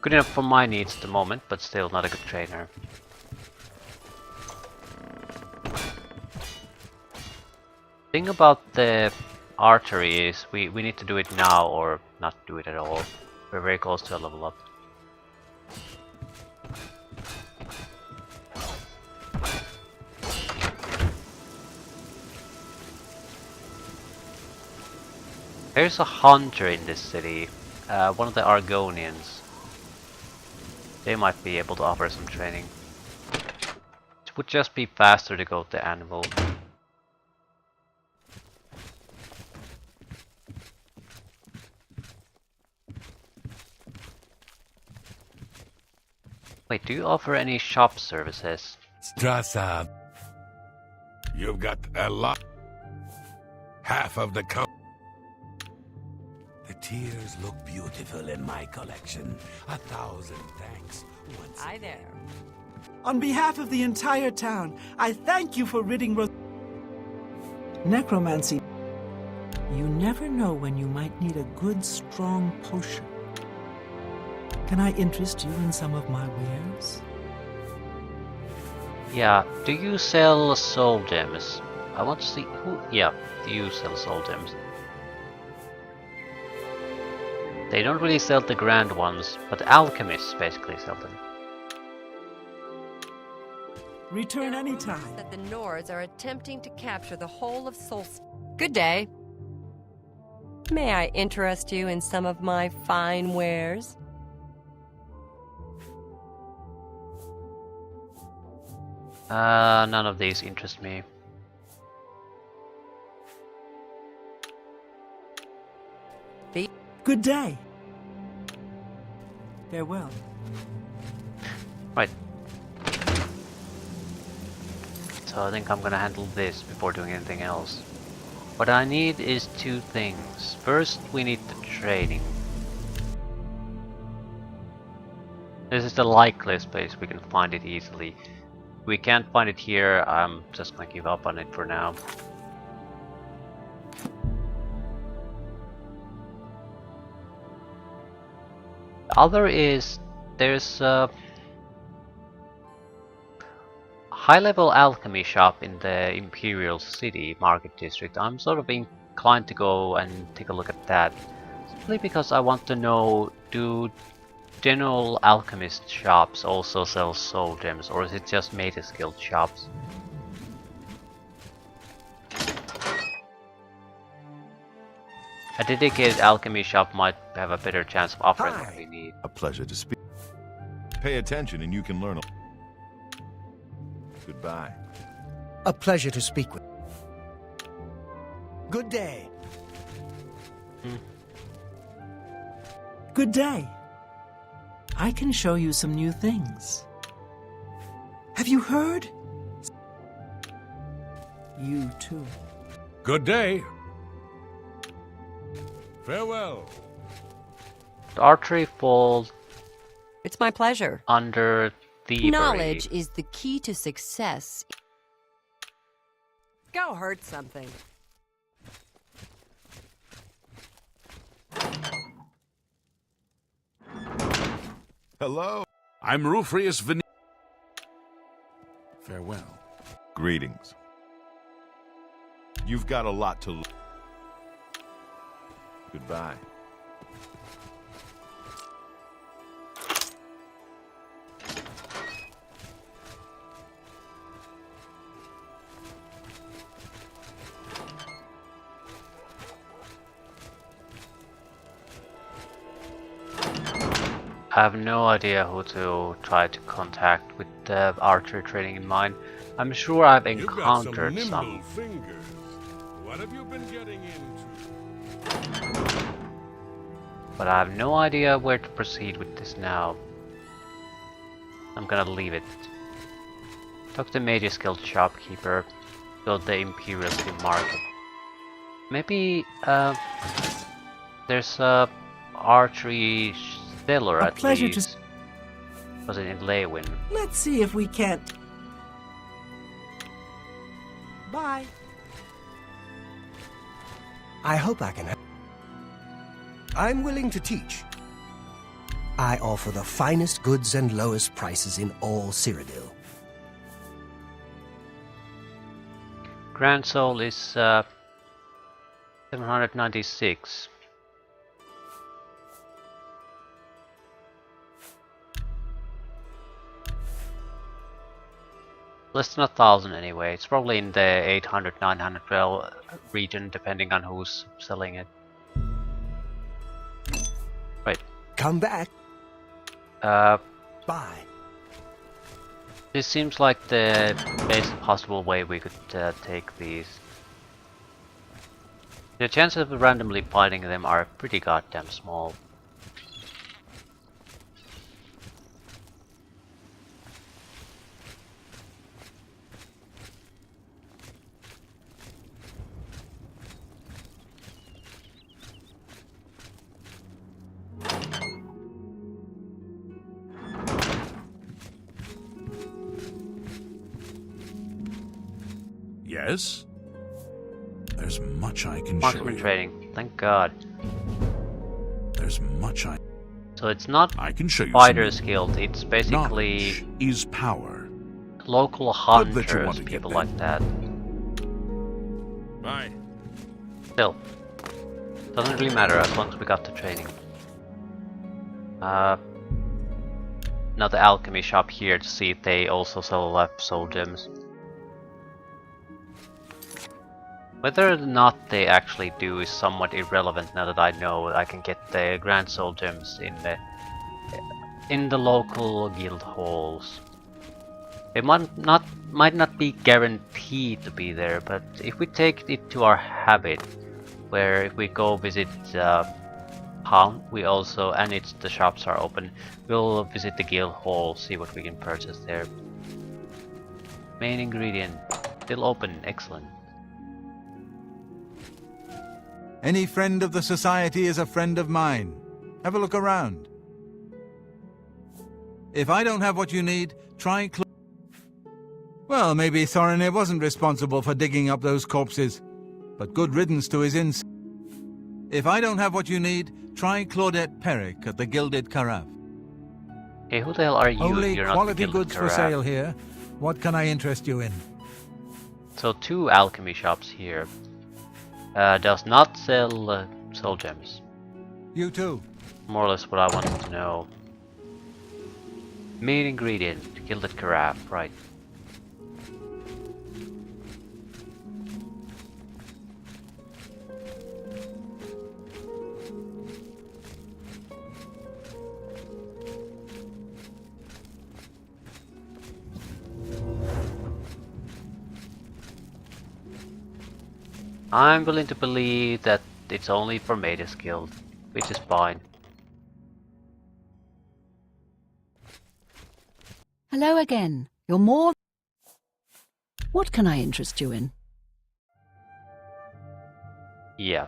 Good enough for my needs at the moment, but still not a good trainer. Thing about the archery is we need to do it now or not do it at all. We're very close to a level up. There's a hunter in this city, one of the Argonians. They might be able to offer some training. It would just be faster to go to Anvil. Wait, do you offer any shop services? Strassa, you've got a lot. Half of the The tears look beautiful in my collection. 1,000 thanks. Hi there. On behalf of the entire town, I thank you for ridding necromancy. You never know when you might need a good, strong potion. Can I interest you in some of my wares? Yeah, do you sell soul gems? I want to see who... Yeah, do you sell soul gems? They don't really sell the grand ones, but the alchemists basically sell them. Return anytime. That the Nords are attempting to capture the whole of Solstice. Good day. May I interest you in some of my fine wares? None of these interest me. Good day. Farewell. Right. So I think I'm gonna handle this before doing anything else. What I need is two things. First, we need the training. This is the likeliest place we can find it easily. If we can't find it here, I'm just gonna give up on it for now. The other is there's a high-level alchemy shop in the Imperial City Market District. I'm sort of inclined to go and take a look at that. Simply because I want to know, do general alchemist shops also sell soul gems, or is it just Magus Guild shops? A dedicated alchemy shop might have a better chance of offering what we need. A pleasure to speak. Pay attention and you can learn. Goodbye. A pleasure to speak with. Good day. Good day. I can show you some new things. Have you heard? You too. Good day. Farewell. The archery falls It's my pleasure. under thievery. Knowledge is the key to success. Go hurt something. Hello. I'm Rufrius Vene. Farewell. Greetings. You've got a lot to learn. Goodbye. I have no idea who to try to contact with the archery training in mind. I'm sure I've encountered some. Fingers. What have you been getting into? But I have no idea where to proceed with this now. I'm gonna leave it. Talk to the Mage's Guild shopkeeper. Go to the Imperial Flea Market. Maybe there's a archery seller A at pleasure to least. Was it in Leywin? Let's see if we can't. Bye. I hope I can help. I'm willing to teach. I offer the finest goods and lowest prices in all Cyrodiil. Grand Soul is 796. Less than 1,000 anyway. It's probably in the 800-900 region, depending on who's selling it. Right. Come back. Bye. This seems like the best possible way we could take these. The chances of randomly fighting them are pretty goddamn small. Yes? There's much I can show Marksman you. training, thank God. There's much I... So it's not I can show you Fighters some... Guild, it's basically Knowledge is power. local Good that you want hunters, to get people that. like that. Bye. Still, doesn't really matter as long as we got the training. Now the alchemy shop here to see if they also sell life soul gems. Whether or not they actually do is somewhat irrelevant now that I know I can get the grand soul gems in the local guild halls. It might not be guaranteed to be there, but if we take it to our habit, where if we go visit town, we also, and the shops are open, we'll visit the guild hall, see what we can purchase there. Main ingredient, still open, excellent. Any friend of the Society is a friend of mine. Have a look around. If I don't have what you need, try Well, maybe Thorinir wasn't responsible for digging up those corpses, but good riddance to his ins. If I don't have what you need, try Claudette Perrick at the Gilded Carafe. Hey, who the hell are you? Only You're not quality the Gilded goods for Carafe. sale here. What can I interest you in? So 2 alchemy shops here. Does not sell soul gems. You too. More or less what I wanted to know. Main ingredient, Gilded Carafe, right. I'm willing to believe that it's only for Mage's Guild, which is fine. Hello again. You're more... What can I interest you in? Yeah.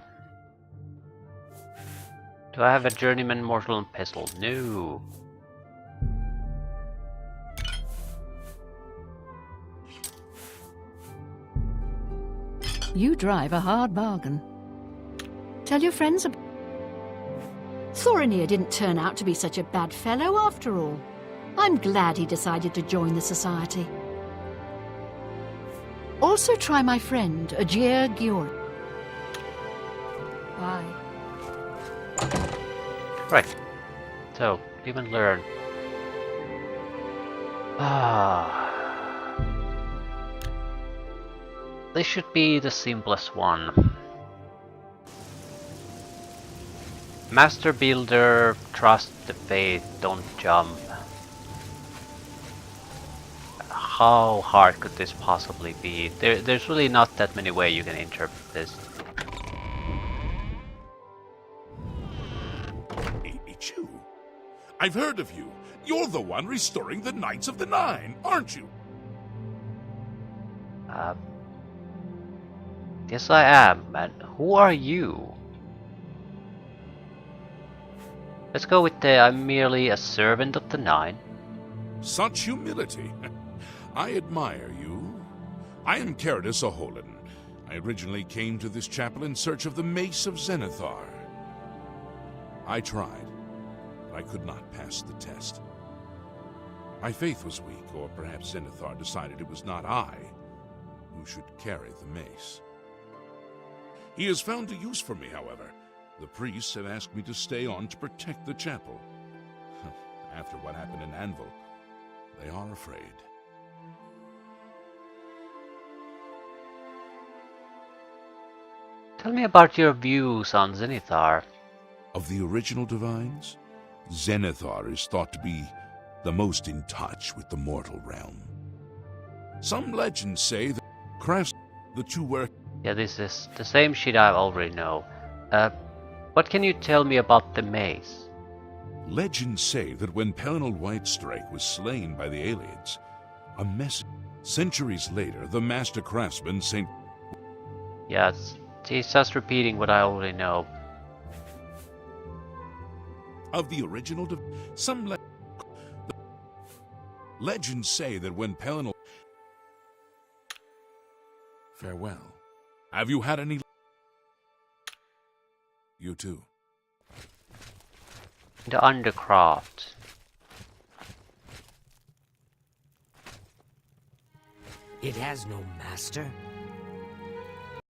Do I have a journeyman mortal and pestle? No. You drive a hard bargain. Tell your friends about... Thorinir didn't turn out to be such a bad fellow after all. I'm glad he decided to join the Society. Also try my friend, Ajir Gior. Bye. Right. So, live and learn. This should be the simplest one. Master Builder, trust the faith, don't jump. How hard could this possibly be? There's really not that many ways you can interpret this. It's you. I've heard of you. You're the one restoring the Knights of the Nine, aren't you? Yes I am, and who are you? Let's go with the I'm merely a servant of the Nine. Such humility. I admire you. I am Caridus Aholan. I originally came to this chapel in search of the Mace of Zenithar. I tried, but I could not pass the test. My faith was weak, or perhaps Zenithar decided it was not I who should carry the mace. He has found a use for me, however. The priests have asked me to stay on to protect the chapel. After what happened in Anvil, they are afraid. Tell me about your views on Zenithar. Of the original divines, Zenithar is thought to be the most in touch with the mortal realm. Some legends say that the two were... Yeah, this is the same shit I already know. What can you tell me about the mace? Legends say that when Pelinal Whitestrike was slain by the aliens, a message... Centuries later, the master craftsman Saint... Yeah, he's just repeating what I already know. Of the original... Legends say that when Pelinal... Farewell. Have you had any... You too. The Undercraft. It has no master.